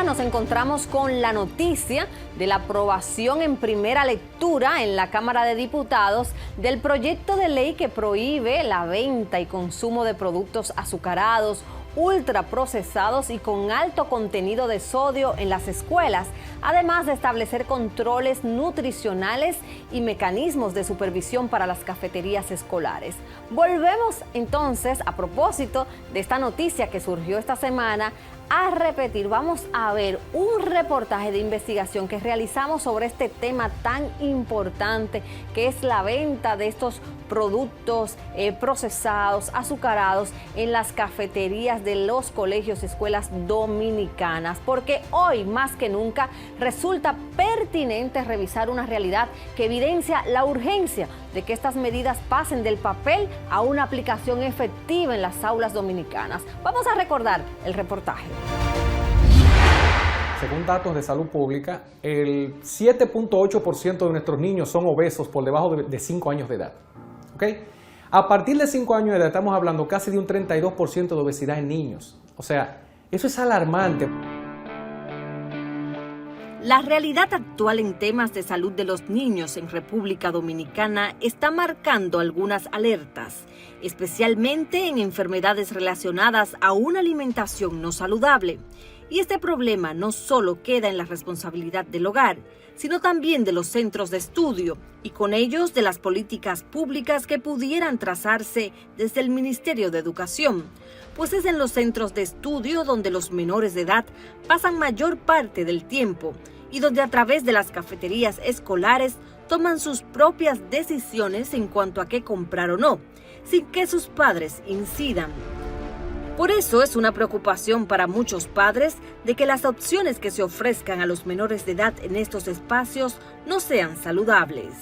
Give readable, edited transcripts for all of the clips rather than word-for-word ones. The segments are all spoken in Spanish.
hora nos encontramos con la noticia de la aprobación en primera lectura en la Cámara de Diputados del proyecto de ley que prohíbe la venta y consumo de productos azucarados, ultraprocesados y con alto contenido de sodio en las escuelas, además de establecer controles nutricionales y mecanismos de supervisión para las cafeterías escolares. Volvemos entonces, a propósito de esta noticia que surgió esta semana, a repetir, vamos a ver un reportaje de investigación que realizamos sobre este tema tan importante que es la venta de estos productos procesados, azucarados en las cafeterías de los colegios y escuelas dominicanas, porque hoy más que nunca resulta pertinente revisar una realidad que evidencia la urgencia de que estas medidas pasen del papel a una aplicación efectiva en las aulas dominicanas. Vamos a recordar el reportaje. Según datos de salud pública, el 7.8% de nuestros niños son obesos por debajo de 5 años de edad. ¿Okay? A partir de 5 años de edad estamos hablando casi de un 32% de obesidad en niños. O sea, eso es alarmante. La realidad actual en temas de salud de los niños en República Dominicana está marcando algunas alertas, especialmente en enfermedades relacionadas a una alimentación no saludable. Y este problema no solo queda en la responsabilidad del hogar, sino también de los centros de estudio y con ellos de las políticas públicas que pudieran trazarse desde el Ministerio de Educación, pues es en los centros de estudio donde los menores de edad pasan mayor parte del tiempo y donde a través de las cafeterías escolares toman sus propias decisiones en cuanto a qué comprar o no, sin que sus padres incidan. Por eso es una preocupación para muchos padres de que las opciones que se ofrezcan a los menores de edad en estos espacios no sean saludables.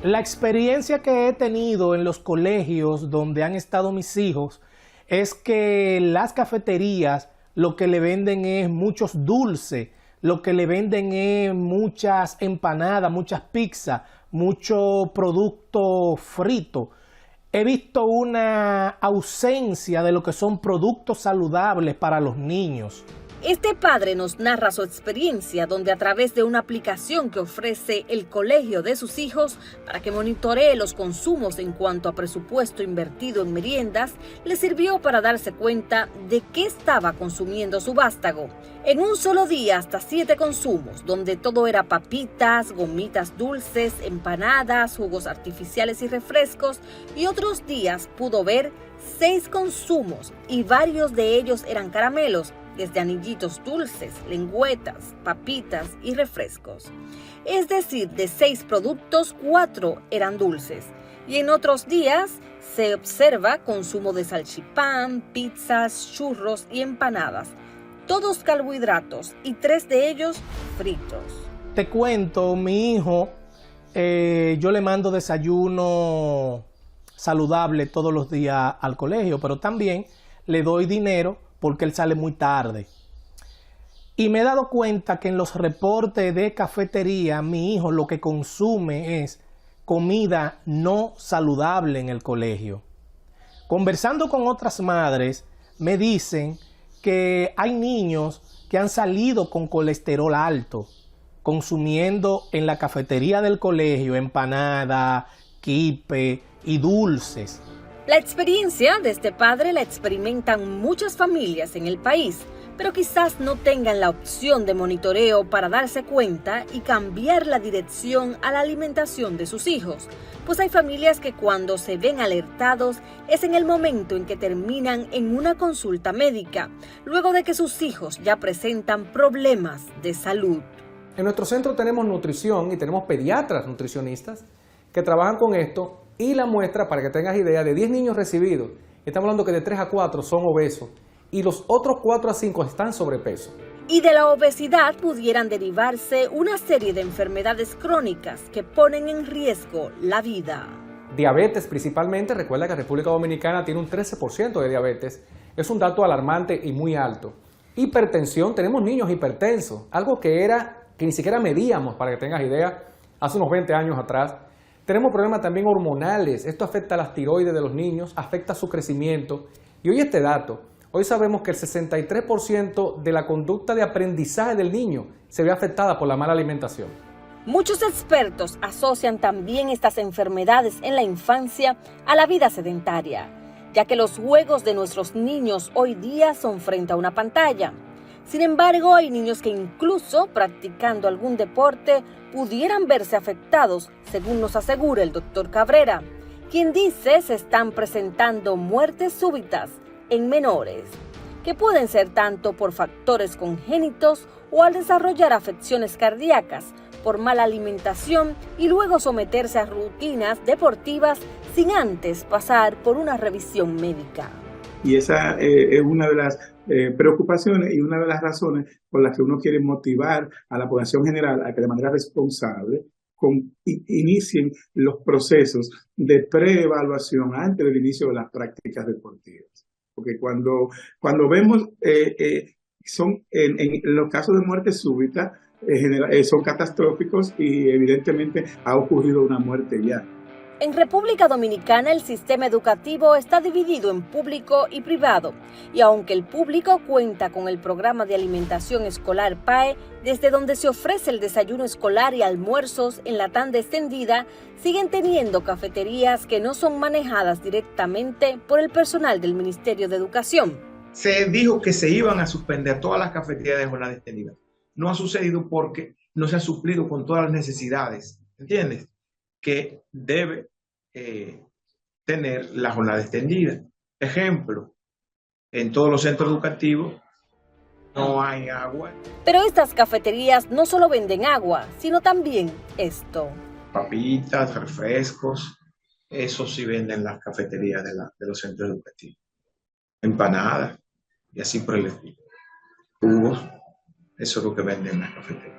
La experiencia que he tenido en los colegios donde han estado mis hijos es que las cafeterías lo que le venden es muchos dulces, lo que le venden es muchas empanadas, muchas pizzas, mucho producto frito. He visto una ausencia de lo que son productos saludables para los niños. Este padre nos narra su experiencia donde a través de una aplicación que ofrece el colegio de sus hijos para que monitoree los consumos en cuanto a presupuesto invertido en meriendas, le sirvió para darse cuenta de qué estaba consumiendo su vástago. En un solo día hasta 7 consumos, donde todo era papitas, gomitas dulces, empanadas, jugos artificiales y refrescos, y otros días pudo ver 6 consumos y varios de ellos eran caramelos, desde anillitos dulces, lengüetas, papitas y refrescos. Es decir, de 6 productos, 4 eran dulces. Y en otros días se observa consumo de salchipán, pizzas, churros y empanadas. Todos carbohidratos y 3 de ellos fritos. Te cuento, mi hijo, yo le mando desayuno saludable todos los días al colegio, pero también le doy dinero porque él sale muy tarde. Y me he dado cuenta que en los reportes de cafetería, mi hijo lo que consume es comida no saludable en el colegio. Conversando con otras madres, me dicen que hay niños que han salido con colesterol alto, consumiendo en la cafetería del colegio empanada, quipe y dulces. La experiencia de este padre la experimentan muchas familias en el país, pero quizás no tengan la opción de monitoreo para darse cuenta y cambiar la dirección a la alimentación de sus hijos, pues hay familias que cuando se ven alertados es en el momento en que terminan en una consulta médica, luego de que sus hijos ya presentan problemas de salud. En nuestro centro tenemos nutrición y tenemos pediatras nutricionistas que trabajan con esto. Y la muestra, para que tengas idea, de 10 niños recibidos, estamos hablando que de 3 a 4 son obesos y los otros 4 a 5 están sobrepeso. Y de la obesidad pudieran derivarse una serie de enfermedades crónicas que ponen en riesgo la vida. Diabetes principalmente, recuerda que República Dominicana tiene un 13% de diabetes, es un dato alarmante y muy alto. Hipertensión, tenemos niños hipertensos, algo que ni siquiera medíamos, para que tengas idea, hace unos 20 años atrás. Tenemos problemas también hormonales, esto afecta a las tiroides de los niños, afecta su crecimiento. Y oye este dato, Hoy sabemos que el 63% de la conducta de aprendizaje del niño se ve afectada por la mala alimentación. Muchos expertos asocian también estas enfermedades en la infancia a la vida sedentaria, ya que los juegos de nuestros niños hoy día son frente a una pantalla. Sin embargo, hay niños que incluso practicando algún deporte pudieran verse afectados, según nos asegura el doctor Cabrera, quien dice se están presentando muertes súbitas en menores, que pueden ser tanto por factores congénitos o al desarrollar afecciones cardíacas, por mala alimentación y luego someterse a rutinas deportivas sin antes pasar por una revisión médica. Y esa es una de las preocupaciones y una de las razones por las que uno quiere motivar a la población general a que de manera responsable inicien los procesos de preevaluación antes del inicio de las prácticas deportivas. Porque cuando vemos, son en los casos de muerte súbita, son catastróficos y evidentemente ha ocurrido una muerte ya. En República Dominicana el sistema educativo está dividido en público y privado, y aunque el público cuenta con el programa de alimentación escolar PAE, desde donde se ofrece el desayuno escolar y almuerzos en la tanda extendida, siguen teniendo cafeterías que no son manejadas directamente por el personal del Ministerio de Educación. Se dijo que se iban a suspender todas las cafeterías de jornada extendida. No ha sucedido porque no se ha suplido con todas las necesidades, ¿entiendes?, que debe tener la jornada extendida. Ejemplo, en todos los centros educativos no hay agua. Pero estas cafeterías no solo venden agua, sino también esto. Papitas, refrescos, eso sí venden las cafeterías de los centros educativos. Empanadas y así por el estilo. Jugos, eso es lo que venden en las cafeterías.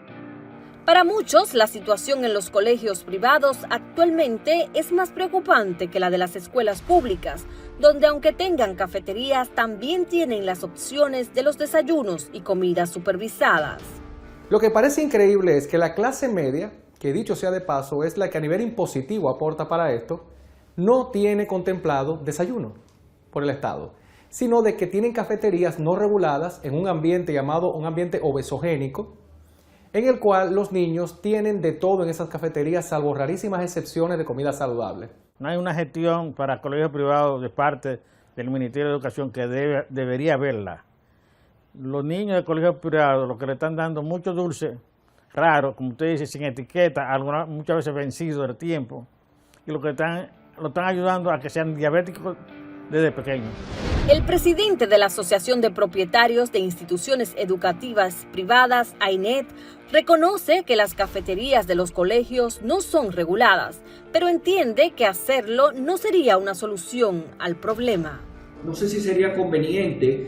Para muchos, la situación en los colegios privados actualmente es más preocupante que la de las escuelas públicas, donde aunque tengan cafeterías, también tienen las opciones de los desayunos y comidas supervisadas. Lo que parece increíble es que la clase media, que dicho sea de paso es la que a nivel impositivo aporta para esto, no tiene contemplado desayuno por el Estado, sino de que tienen cafeterías no reguladas en un ambiente llamado un ambiente obesogénico, en el cual los niños tienen de todo en esas cafeterías, salvo rarísimas excepciones de comida saludable. No hay una gestión para colegios privados de parte del Ministerio de Educación que debería haberla. Los niños de colegios privados, lo que le están dando mucho dulce, raro, como usted dice, sin etiqueta, muchas veces vencido del tiempo, y lo están ayudando a que sean diabéticos desde pequeños. El presidente de la Asociación de Propietarios de Instituciones Educativas Privadas, AINET, reconoce que las cafeterías de los colegios no son reguladas, pero entiende que hacerlo no sería una solución al problema. No sé si sería conveniente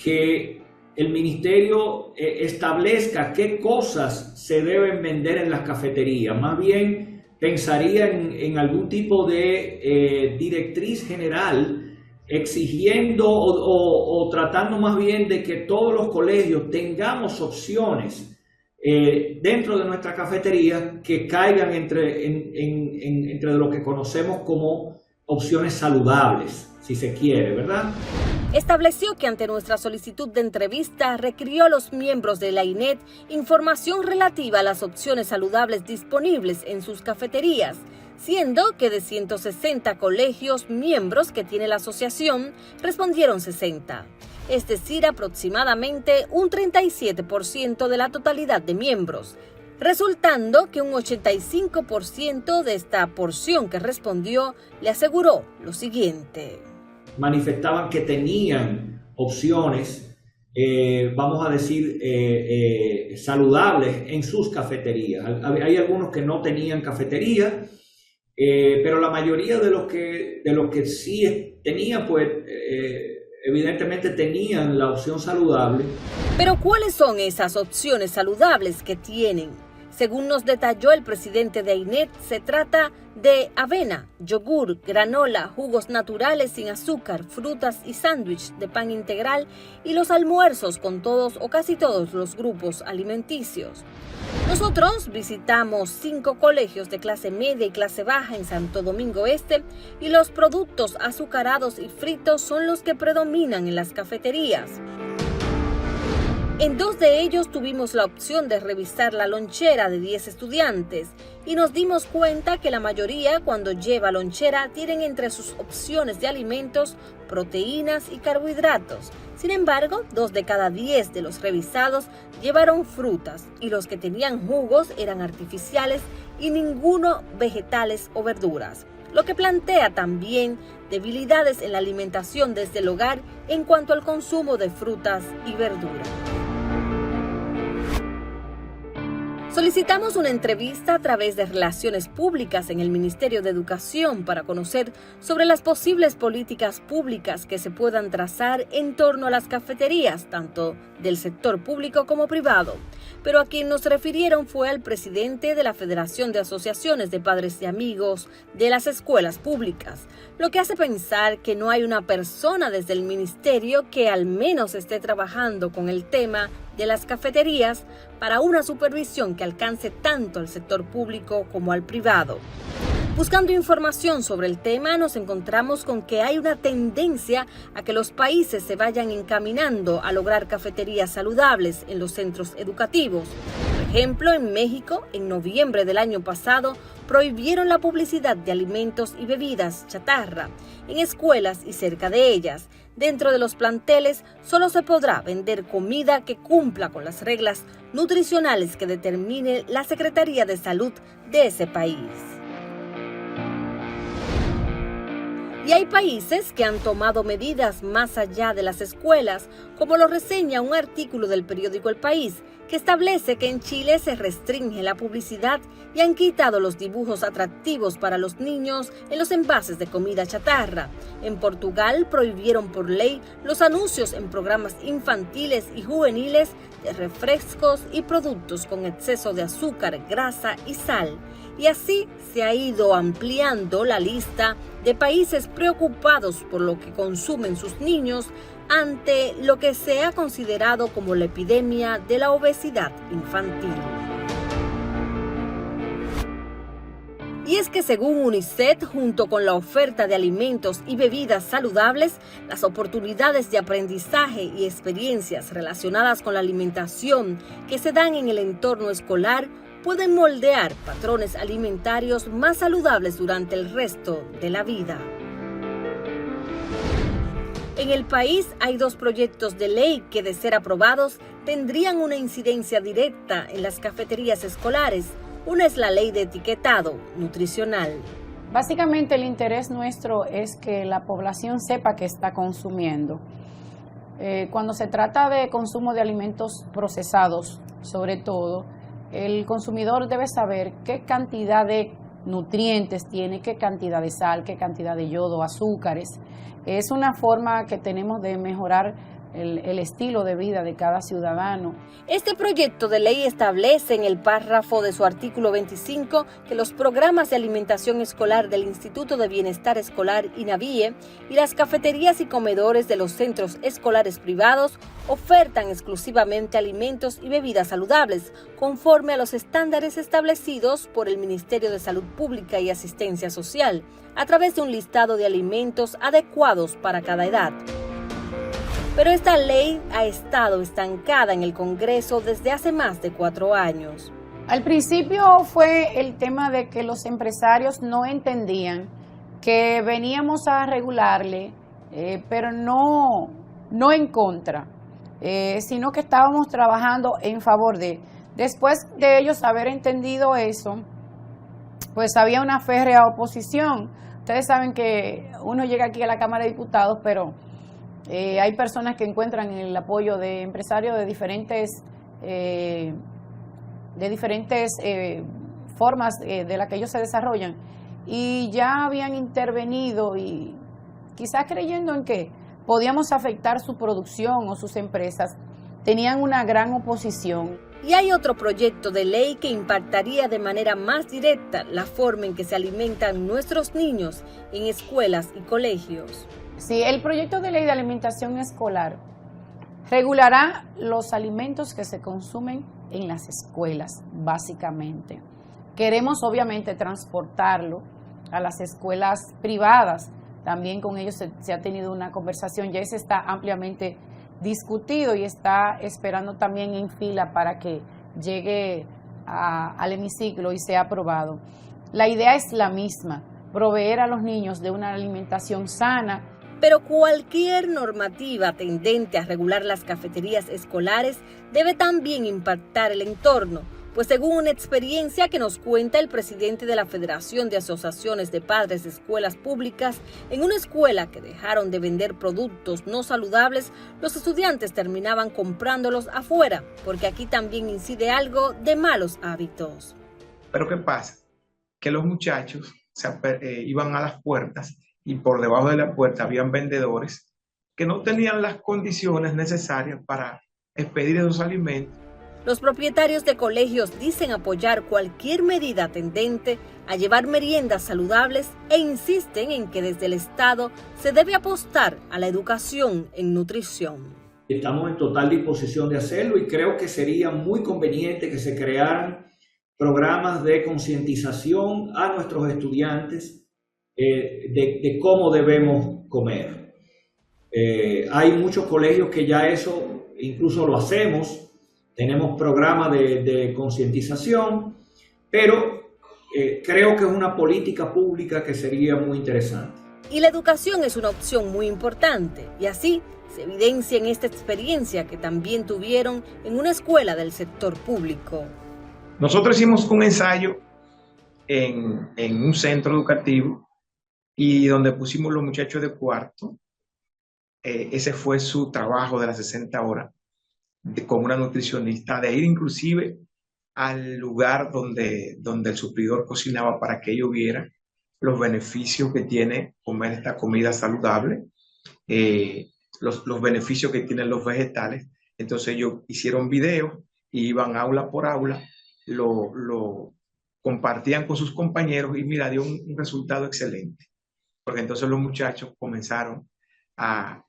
que el ministerio establezca qué cosas se deben vender en las cafeterías. Más bien pensaría en algún tipo de directriz general exigiendo o tratando más bien de que todos los colegios tengamos opciones dentro de nuestra cafetería que caigan entre lo que conocemos como opciones saludables, si se quiere, ¿verdad? Estableció que ante nuestra solicitud de entrevista requirió a los miembros de la AINET información relativa a las opciones saludables disponibles en sus cafeterías, siendo que de 160 colegios miembros que tiene la asociación, respondieron 60, es decir, aproximadamente un 37% de la totalidad de miembros, resultando que un 85% de esta porción que respondió le aseguró lo siguiente. Manifestaban que tenían opciones, vamos a decir, saludables en sus cafeterías. Hay algunos que no tenían cafetería, pero la mayoría de los que sí tenían, pues evidentemente tenían la opción saludable. Pero ¿cuáles son esas opciones saludables que tienen? Según nos detalló el presidente de AINET, se trata de avena, yogur, granola, jugos naturales sin azúcar, frutas y sándwich de pan integral y los almuerzos con todos o casi todos los grupos alimenticios. Nosotros visitamos 5 colegios de clase media y clase baja en Santo Domingo Este y los productos azucarados y fritos son los que predominan en las cafeterías. En 2 de ellos tuvimos la opción de revisar la lonchera de 10 estudiantes y nos dimos cuenta que la mayoría, cuando lleva lonchera, tienen entre sus opciones de alimentos proteínas y carbohidratos. Sin embargo, 2 de cada 10 de los revisados llevaron frutas y los que tenían jugos eran artificiales y ninguno vegetales o verduras, lo que plantea también debilidades en la alimentación desde el hogar en cuanto al consumo de frutas y verduras. Solicitamos una entrevista a través de Relaciones Públicas en el Ministerio de Educación para conocer sobre las posibles políticas públicas que se puedan trazar en torno a las cafeterías, tanto del sector público como privado. Pero a quien nos refirieron fue al presidente de la Federación de Asociaciones de Padres y Amigos de las Escuelas Públicas, lo que hace pensar que no hay una persona desde el ministerio que al menos esté trabajando con el tema de las cafeterías para una supervisión que alcance tanto al sector público como al privado. Buscando información sobre el tema, nos encontramos con que hay una tendencia a que los países se vayan encaminando a lograr cafeterías saludables en los centros educativos. Por ejemplo, en México, en noviembre del año pasado, prohibieron la publicidad de alimentos y bebidas chatarra en escuelas y cerca de ellas. Dentro de los planteles solo se podrá vender comida que cumpla con las reglas nutricionales que determine la Secretaría de Salud de ese país. Y hay países que han tomado medidas más allá de las escuelas, como lo reseña un artículo del periódico El País, que establece que en Chile se restringe la publicidad y han quitado los dibujos atractivos para los niños en los envases de comida chatarra. En Portugal prohibieron por ley los anuncios en programas infantiles y juveniles de refrescos y productos con exceso de azúcar, grasa y sal. Y así se ha ido ampliando la lista de países preocupados por lo que consumen sus niños ante lo que se ha considerado como la epidemia de la obesidad infantil. Y es que según UNICEF, junto con la oferta de alimentos y bebidas saludables, las oportunidades de aprendizaje y experiencias relacionadas con la alimentación que se dan en el entorno escolar pueden moldear patrones alimentarios más saludables durante el resto de la vida. En el país hay 2 proyectos de ley que, de ser aprobados, tendrían una incidencia directa en las cafeterías escolares. Una es la ley de etiquetado nutricional. Básicamente el interés nuestro es que la población sepa que está consumiendo. Cuando se trata de consumo de alimentos procesados, sobre todo, el consumidor debe saber qué cantidad de nutrientes tiene, qué cantidad de sal, qué cantidad de yodo, azúcares. Es una forma que tenemos de mejorar el estilo de vida de cada ciudadano. Este proyecto de ley establece en el párrafo de su artículo 25 que los programas de alimentación escolar del Instituto de Bienestar Escolar INAVIE y las cafeterías y comedores de los centros escolares privados ofertan exclusivamente alimentos y bebidas saludables, conforme a los estándares establecidos por el Ministerio de Salud Pública y Asistencia Social, a través de un listado de alimentos adecuados para cada edad. Pero esta ley ha estado estancada en el Congreso desde hace más de 4 años. Al principio fue el tema de que los empresarios no entendían que veníamos a regularle, pero no en contra, sino que estábamos trabajando en favor de. Después de ellos haber entendido eso, pues había una férrea oposición. Ustedes saben que uno llega aquí a la Cámara de Diputados, pero hay personas que encuentran el apoyo de empresarios de diferentes formas de las que ellos se desarrollan, y ya habían intervenido y quizás creyendo en que podíamos afectar su producción o sus empresas, tenían una gran oposición. Y hay otro proyecto de ley que impactaría de manera más directa la forma en que se alimentan nuestros niños en escuelas y colegios. Sí, el proyecto de ley de alimentación escolar regulará los alimentos que se consumen en las escuelas, básicamente. Queremos obviamente transportarlo a las escuelas privadas. También con ellos se ha tenido una conversación, ya ese está ampliamente discutido y está esperando también en fila para que llegue al hemiciclo y sea aprobado. La idea es la misma, proveer a los niños de una alimentación sana. Pero cualquier normativa tendente a regular las cafeterías escolares debe también impactar el entorno, pues según una experiencia que nos cuenta el presidente de la Federación de Asociaciones de Padres de Escuelas Públicas, en una escuela que dejaron de vender productos no saludables, los estudiantes terminaban comprándolos afuera, porque aquí también incide algo de malos hábitos. Pero ¿qué pasa? Que los muchachos iban a las puertas y por debajo de la puerta habían vendedores que no tenían las condiciones necesarias para expedir esos alimentos. Los propietarios de colegios dicen apoyar cualquier medida tendente a llevar meriendas saludables e insisten en que desde el Estado se debe apostar a la educación en nutrición. Estamos en total disposición de hacerlo y creo que sería muy conveniente que se crearan programas de concientización a nuestros estudiantes de cómo debemos comer. Hay muchos colegios que ya eso incluso lo hacemos. Tenemos programas de concientización, pero creo que es una política pública que sería muy interesante. Y la educación es una opción muy importante, y así se evidencia en esta experiencia que también tuvieron en una escuela del sector público. Nosotros hicimos un ensayo en un centro educativo y donde pusimos los muchachos de cuarto. Ese fue su trabajo de las 60 horas. Con una nutricionista, de ir inclusive al lugar donde el suplidor cocinaba para que ellos vieran los beneficios que tiene comer esta comida saludable, los beneficios que tienen los vegetales. Entonces ellos hicieron videos y iban aula por aula, lo compartían con sus compañeros y mira, dio un resultado excelente. Porque entonces los muchachos comenzaron a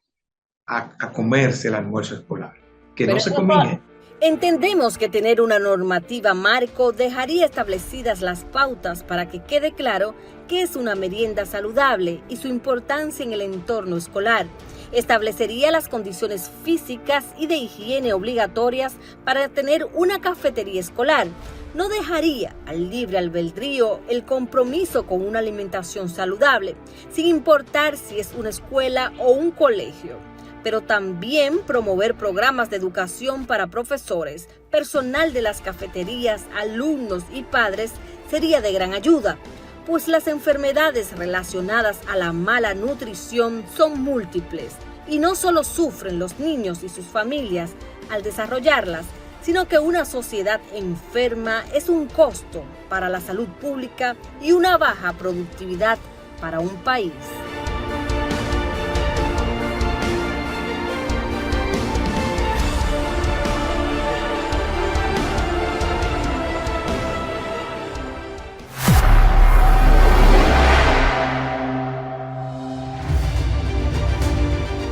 comerse el almuerzo escolar. Que no se combine. Entendemos que tener una normativa marco dejaría establecidas las pautas para que quede claro qué es una merienda saludable y su importancia en el entorno escolar. Establecería las condiciones físicas y de higiene obligatorias para tener una cafetería escolar. No dejaría al libre albedrío el compromiso con una alimentación saludable, sin importar si es una escuela o un colegio. Pero también promover programas de educación para profesores, personal de las cafeterías, alumnos y padres sería de gran ayuda, pues las enfermedades relacionadas a la mala nutrición son múltiples y no solo sufren los niños y sus familias al desarrollarlas, sino que una sociedad enferma es un costo para la salud pública y una baja productividad para un país.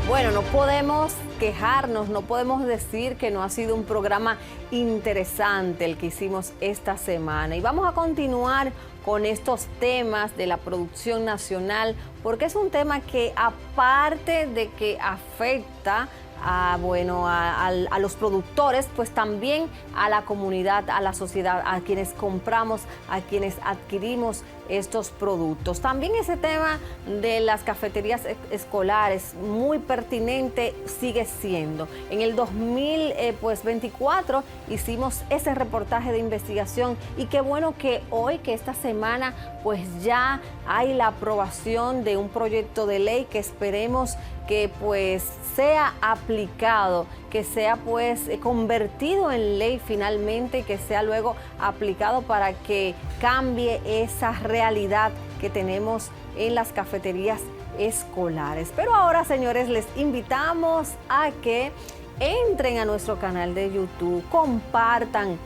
Bueno, no podemos quejarnos, no podemos decir que no ha sido un programa interesante el que hicimos esta semana. Y vamos a continuar con estos temas de la producción nacional, porque es un tema que aparte de que afecta a los productores, pues también a la comunidad, a la sociedad, a quienes compramos, a quienes adquirimos estos productos. También ese tema de las cafeterías escolares, muy pertinente sigue siendo. En el 2024 hicimos ese reportaje de investigación y qué bueno que hoy, que esta semana, pues ya hay la aprobación de un proyecto de ley que esperemos que pues sea aplicado, que sea pues convertido en ley finalmente y que sea luego aplicado para que cambie esa realidad que tenemos en las cafeterías escolares. Pero ahora, señores, les invitamos a que entren a nuestro canal de YouTube, compartan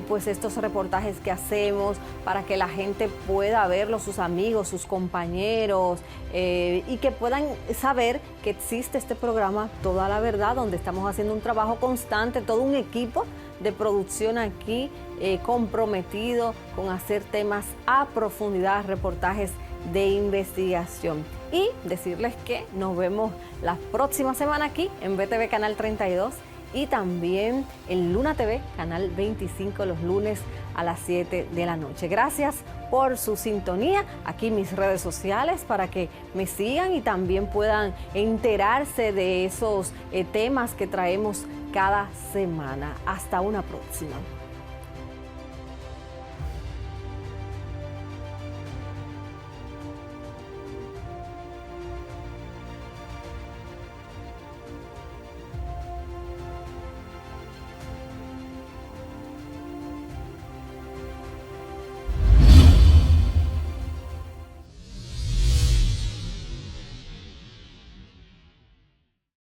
pues estos reportajes que hacemos para que la gente pueda verlos, sus amigos, sus compañeros, y que puedan saber que existe este programa Toda la Verdad, donde estamos haciendo un trabajo constante, todo un equipo de producción aquí comprometido con hacer temas a profundidad, reportajes de investigación. Y decirles que nos vemos la próxima semana aquí en BTV Canal 32 y también en Luna TV, Canal 25, los lunes a las 7 de la noche. Gracias por su sintonía. Aquí mis redes sociales para que me sigan y también puedan enterarse de esos temas que traemos cada semana. Hasta una próxima.